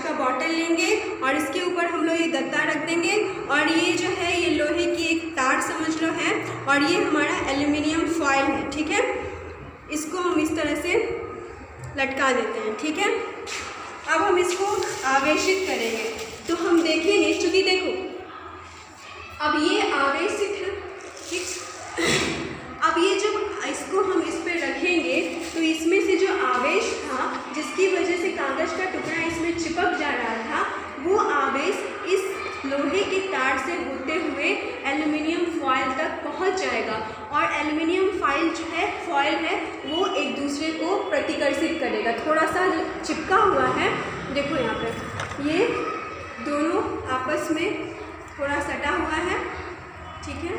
का बॉटल लेंगे और इसके ऊपर हम लोग ये गत्ता रख देंगे और ये जो है ये लोहे की एक तार समझ लो है और ये हमारा एल्युमिनियम फॉयल है। ठीक है, इसको हम इस तरह से लटका देते हैं। ठीक है, अब हम इसको आवेशित करेंगे तो हम देखेंगे, चूँकि देखो अब ये आवेशित है, ठीक। अब ये जब इसको हम इस पर रखेंगे तो इसमें से जो आवेश था जिसकी वजह से कागज़ का टुकड़ा इसमें चिपक जा रहा था, वो आवेश इस लोहे के तार से होते हुए एल्युमिनियम फॉयल तक पहुंच जाएगा और एल्युमिनियम फॉयल है वो एक दूसरे को प्रतिकर्षित करेगा। थोड़ा सा जो चिपका हुआ है, देखो यहाँ पर ये दोनों आपस में थोड़ा सटा हुआ है। ठीक है,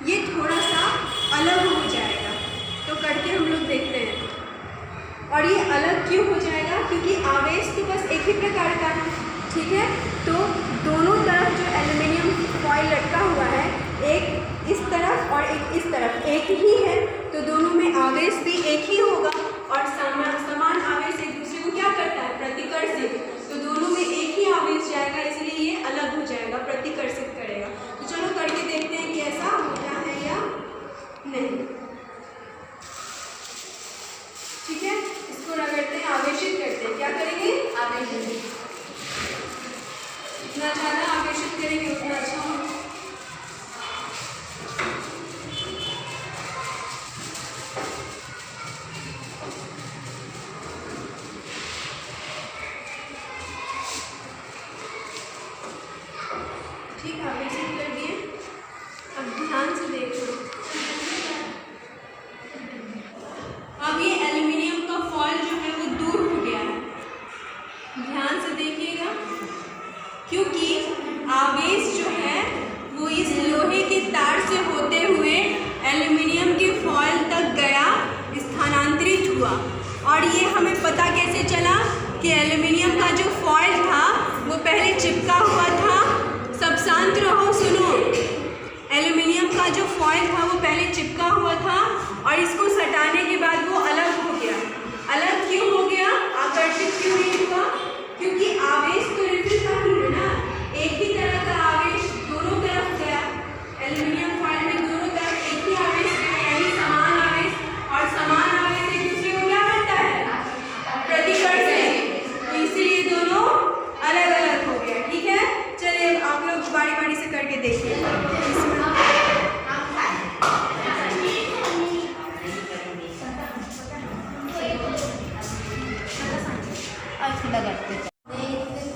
ये थोड़ा सा अलग हो जाएगा, तो करके हम लोग देखते हैं। और ये अलग क्यों हो जाएगा? क्योंकि आवेश तो बस एक ही प्रकार का है। ठीक है, तो दोनों तरफ जो एल्युमिनियम फॉयल लटका हुआ है, एक इस तरफ और एक इस तरफ, एक ही है, तो दोनों में आवेश भी एक ही होगा और समान आवेश एक दूसरे को क्या करता है? प्रतिकर्षित। तो दोनों में एक ही आवेश जाएगा, इसलिए ये अलग हो जाएगा, प्रतिकर्षित करेगा। तो चलो करके देखते हैं कि ऐसा होता है या नहीं। ठीक है, इसको रगड़ते हैं, आवेशित करते हैं। क्या करेंगे? आवेशित। जितना ज़्यादा आवेशित करेंगे उतना अच्छा होगा। ठीक है, आवेशित कर दिए। अब ध्यान से देखो, अब ये एल्युमिनियम का फॉयल जो है वो दूर हो गया है। ध्यान से देखिएगा, क्योंकि आवेश जो है वो इस लोहे के तार से होते हुए एल्युमिनियम के फॉयल तक गया, स्थानांतरित हुआ। और ये हमें पता कैसे चला कि एल्युमिनियम का जो फॉयल था वो पहले चिपका हुआ था। सब शांत रहो, सुनो। एल्युमिनियम का जो फॉयल था वो पहले चिपका हुआ था और इसको सटाने के बाद वो अलग हो गया। अलग क्यों हो गया? आकर्षित क्यों नहीं हुआ? क्योंकि आवेश तो रिफिल का ही है ना, एक ही तरह का आवेश दोनों तरफ गया। एल्युमिनियम फॉयल में दोनों तरफ एक ही आवेश गया, यानी समान आवेश, और समान आवेश एक दूसरे को क्या करता है? प्रतिकर्षित। तो इसीलिए दोनों अलग अलग हो गया। ठीक है, चलिए आप लोग बारी बारी से करके देखिए।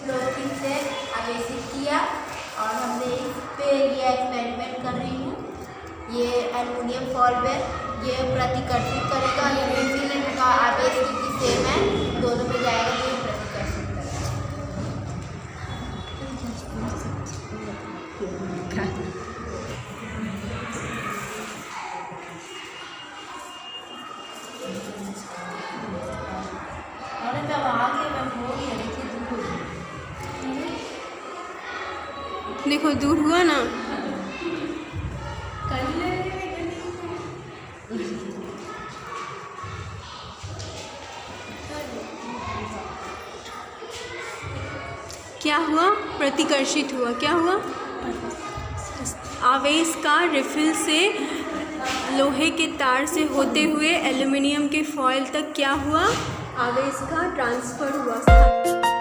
क्लोथिंग से आवेशित किया और हमने इस पे ये एक्सपेरिमेंट कर रही हूँ। ये एल्युमिनियम फॉयल है, ये प्रतिकर्षित करेगा। ये रिफिल का आवेश की सेम है, दोनों में जाएगा तो ये प्रतिकर्षित करेगा। देखो दूर हुआ ना। क्या हुआ? प्रतिकर्षित हुआ। क्या हुआ? आवेश का रिफिल से लोहे के तार से होते हुए एल्युमिनियम के फॉयल तक क्या हुआ? आवेश का ट्रांसफ़र हुआ।